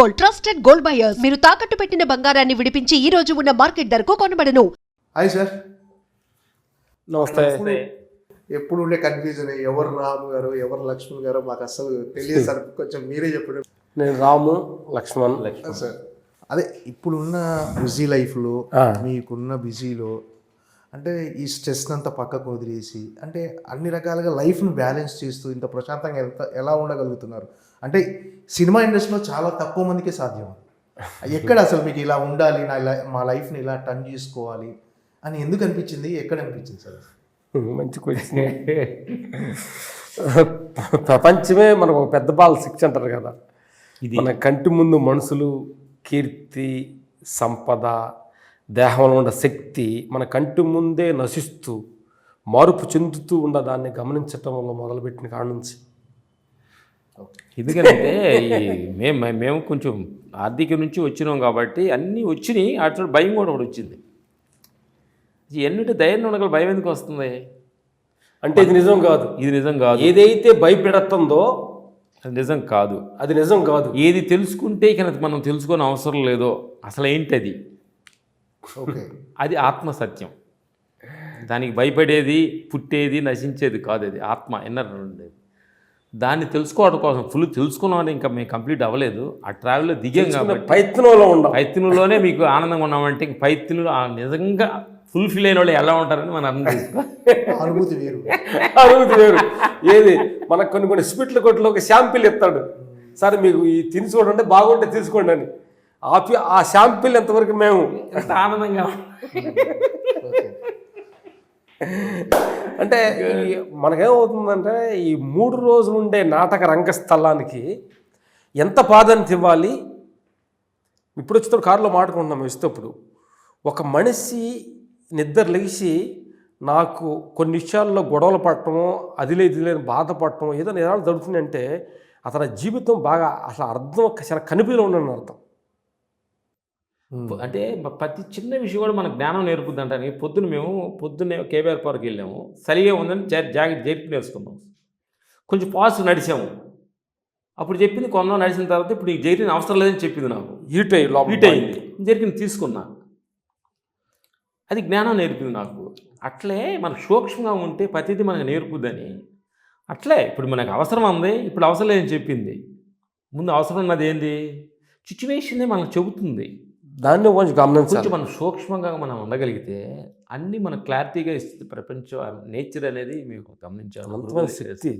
Gold, trusted gold buyers. మీరు తాకట్టు పెట్టిన బంగారాన్ని విడిపించి ఈ రోజు ఉన్న మార్కెట్ ధరకు కొనబడను. Hi sir. నమస్తే. ఎప్పుడు ఉండే కన్ఫ్యూజన్ ఎవరు రాము గారు ఎవరు లక్ష్మణ్ గారు మాకు అసలు తెలియదు సార్. కొంచెం మీరే చెప్పండి. నేను రాము లక్ష్మణ్ సార్. అదే ఇప్పుడున్న బిజీ లైఫ్లో మీకున్న బిజీలో అంటే ఈ స్ట్రెస్ అంతా పక్కకు వదిలేసి అంటే అన్ని రకాలుగా లైఫ్ను బ్యాలెన్స్ చేస్తూ ఇంత ప్రశాంతంగా ఎలా ఉండగలుగుతున్నారు? అంటే సినిమా ఇండస్ట్రీలో చాలా తక్కువ మందికి సాధ్యం. ఎక్కడ అసలు మీకు ఇలా ఉండాలి, మా లైఫ్ని ఇలా టర్న్ చేసుకోవాలి అని ఎందుకు అనిపించింది? ఎక్కడ అనిపించింది సార్? మంచి క్వశ్చన్. ప్రపంచమే మనకు ఒక పెద్ద బాల్ శిక్ష అంటారు కదా. మన కంటి ముందు మనుషులు, కీర్తి, సంపద, దేహంలో ఉన్న శక్తి మన కంటి ముందే నశిస్తూ మార్పు చెందుతూ ఉన్న దాన్ని గమనించటం వల్ల మొదలుపెట్టిన కాడ నుంచి. ఎందుకంటే మేము కొంచెం ఆర్థిక నుంచి వచ్చినాం కాబట్టి అన్నీ వచ్చినాయి. అటు భయం కూడా ఒకటి వచ్చింది. ఎన్నిటి ధైర్యం ఉండగల భయం ఎందుకు వస్తుంది అంటే ఇది నిజం కాదు, ఇది నిజం కాదు. ఏదైతే భయపెడుతుందో అది నిజం కాదు, అది నిజం కాదు. ఏది తెలుసుకుంటే ఇక మనం తెలుసుకునే అవసరం లేదో అసలు ఏంటి అది, అది ఆత్మ సత్యం. దానికి భయపడేది, పుట్టేది, నశించేది కాదు. అది ఆత్మ ఎన్నర్ ఉండేది. దాన్ని తెలుసుకోవడం కోసం ఫుల్ తెలుసుకున్నామని ఇంకా మేము కంప్లీట్ అవ్వలేదు. ఆ ట్రావెల్లో దిగాం కాబట్టి ప్రయత్నంలోనే మీకు ఆనందంగా ఉన్నామంటే ఇంక ప్రయత్నంలో నిజంగా ఫుల్ఫిల్ అయిన వాళ్ళు ఎలా ఉంటారని మనం అర్థం చేసుకో. అనుభూతి వేరు. ఏది మనకు కొన్ని స్పిట్ల కొట్లో ఒక శాంపిల్ ఇస్తాడు. సరే మీకు ఈ తిని చూడండి, బాగుంటే తీసుకోండి అని. ఆ శాంపిల్ ఎంతవరకు మేము ఎంత ఆనందంగా అంటే మనకేమవుతుందంటే ఈ 3 రోజులు ఉండే నాటక రంగస్థలానికి ఎంత ప్రాధాన్యత ఇవ్వాలి. ఇప్పుడు వచ్చేటప్పుడు కారులో మాట్లాడుకుంటున్నాం. ఇస్తేప్పుడు ఒక మనిషి నిద్ర లేచి నాకు కొన్ని విషయాల్లో గొడవలు పడటము, అది లేని బాధపడటం, ఏదో నిజాలు జరుగుతుందంటే అతని జీవితం బాగా అసలు అర్థం చాలా కనిపిలో ఉండని అర్థం. అంటే ప్రతి చిన్న విషయం కూడా మనకు జ్ఞానం నేర్పుద్ది అంటానికి. పొద్దున్నే కేబీఆర్ పార్క్ వెళ్ళాము. సరిగా ఉందని జాకెట్ జరిపి నేర్చుకున్నాం. కొంచెం పాజిటివ్ నడిచాము. అప్పుడు చెప్పింది కొంత నడిచిన తర్వాత ఇప్పుడు నీకు జరిగిన అవసరం లేదని చెప్పింది. నాకు హీట్ అయింది, జరిగింది తీసుకున్నా. అది జ్ఞానం నేర్పింది నాకు. అట్లే మనకు సూక్ష్మంగా ఉంటే ప్రతిదీ మనకు నేర్పుద్దని. అట్లే ఇప్పుడు మనకు అవసరం ఉంది, ఇప్పుడు అవసరం లేదని చెప్పింది. ముందు అవసరం ఉన్నది ఏంది, సిచ్యువేషనే మనకు చెబుతుంది. దాన్ని కొంచెం గమనించాలి. కొంచెం మనం సూక్ష్మంగా మనం ఉండగలిగితే అన్నీ మనకు క్లారిటీగా ఇస్తుంది. ప్రపంచం నేచర్ అనేది మీకు గమనించాలి.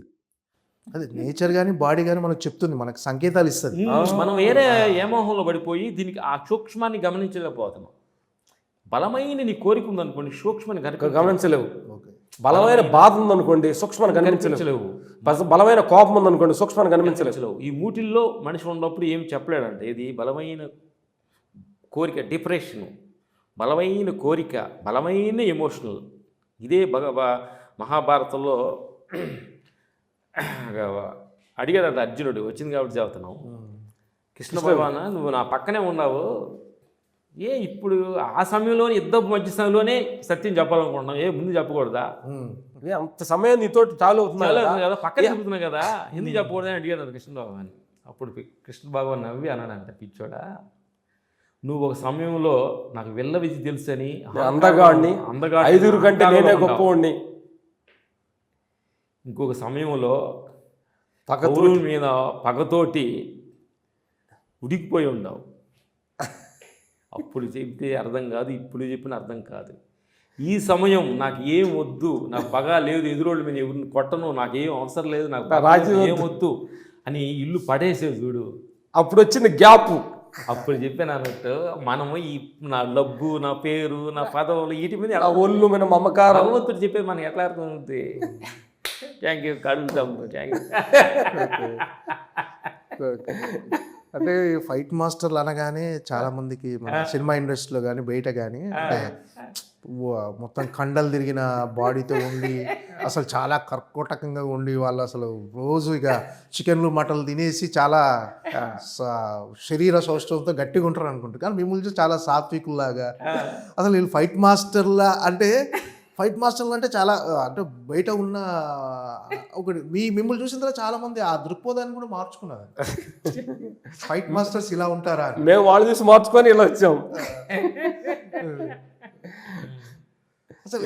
అదే నేచర్ కానీ బాడీ కానీ మనకు చెప్తుంది, మనకు సంకేతాలు ఇస్తుంది. మనం వేరే ఏమోహంలో పడిపోయి దీనికి ఆ సూక్ష్మాన్ని గమనించలేకపోతున్నాం. బలమైన నీ కోరిక ఉందనుకోండి, సూక్ష్మాన్ని గమనించలేవు. బలమైన బాధ ఉందనుకోండి, సూక్ష్మాన్ని కనిపించలేవు. బలమైన కోపం ఉందనుకోండి, సూక్ష్మాన్ని కనిపించలేవు. ఈ మూటిల్లో మనిషి ఉన్నప్పుడు ఏం చెప్పలేడంటే ఇది బలమైన కోరిక, డిప్రెషను, బలమైన కోరిక, బలమైన ఎమోషనల్. ఇదే మహాభారతంలో అడిగాడంట అర్జునుడు. వచ్చింది కాబట్టి చెబుతున్నాం. కృష్ణ భగవాన నువ్వు నా పక్కనే ఉన్నావు, ఇప్పుడు ఆ సమయంలోనే యుద్ధ మధ్య సమయంలోనే సత్యం చెప్పాలనుకుంటున్నావు, ముందు చెప్పకూడదా? అంత సమయం నీతో చాలు అవుతుంది కదా, పక్కన చెబుతున్నావు కదా, ఎందుకు చెప్పకూడదని అడిగాడు కృష్ణ భగవాన్. అప్పుడు కృష్ణ భగవాన్ నవ్వి అన్నాడంట, పిచ్చోడా నువ్వు ఒక సమయంలో నాకు వెళ్ళ విధి తెలుసని అందగాడిని 5 కంటే నేనే గొప్పవాడిని, ఇంకొక సమయంలో పగతూరు మీద పగతోటి ఉడికిపోయి ఉండవు. అప్పుడు చెప్తే అర్థం కాదు, ఇప్పుడు చెప్పిన అర్థం కాదు. ఈ సమయం నాకు ఏం వద్దు, నాకు పగ లేదు, ఎదురోళ్ళ మీద ఎవరిని కొట్టను, నాకేం అవసరం లేదు, నాకు రాజ్యం ఏం వద్దు అని ఇల్లు పడేసేది చూడు. అప్పుడు వచ్చింది గ్యాప్. అప్పుడు చెప్పాను అన్నట్టు మనము ఈ నా డబ్బు, నా పేరు, నా పదవులు, వీటి మీద ఒళ్ళు మన మమకారం భగవంతుడు చెప్పేది మనకి ఎట్లా అర్థమవుతుంది? థ్యాంక్ యూ, కడుగుతాము. Thank you. అంటే ఫైట్ మాస్టర్లు అనగానే చాలా మందికి మన సినిమా ఇండస్ట్రీలో కానీ బయట కానీ అంటే మొత్తం కండలు తిరిగిన బాడీతో ఉండి అసలు చాలా కర్కోటకంగా ఉండి వాళ్ళు అసలు రోజు ఇక చికెన్లు మటన్లు తినేసి చాలా శరీర సౌష్ఠవంతో గట్టిగా ఉంటారు అనుకుంటారు. కానీ మిమ్మల్ని చాలా సాత్వికుల్లాగా అసలు వీళ్ళు ఫైట్ మాస్టర్లా అంటే ఫైట్ మాస్టర్లు అంటే చాలా అంటే బయట ఉన్న ఒకటి మిమ్మల్ని చూసిన తర్వాత చాలా మంది ఆ దృక్పథాన్ని కూడా మార్చుకున్నారు. ఫైట్ మాస్టర్స్ ఇలా ఉంటారా అని. మేము వాళ్ళు చూసి మార్చుకొని ఇలా వచ్చాం. అసలు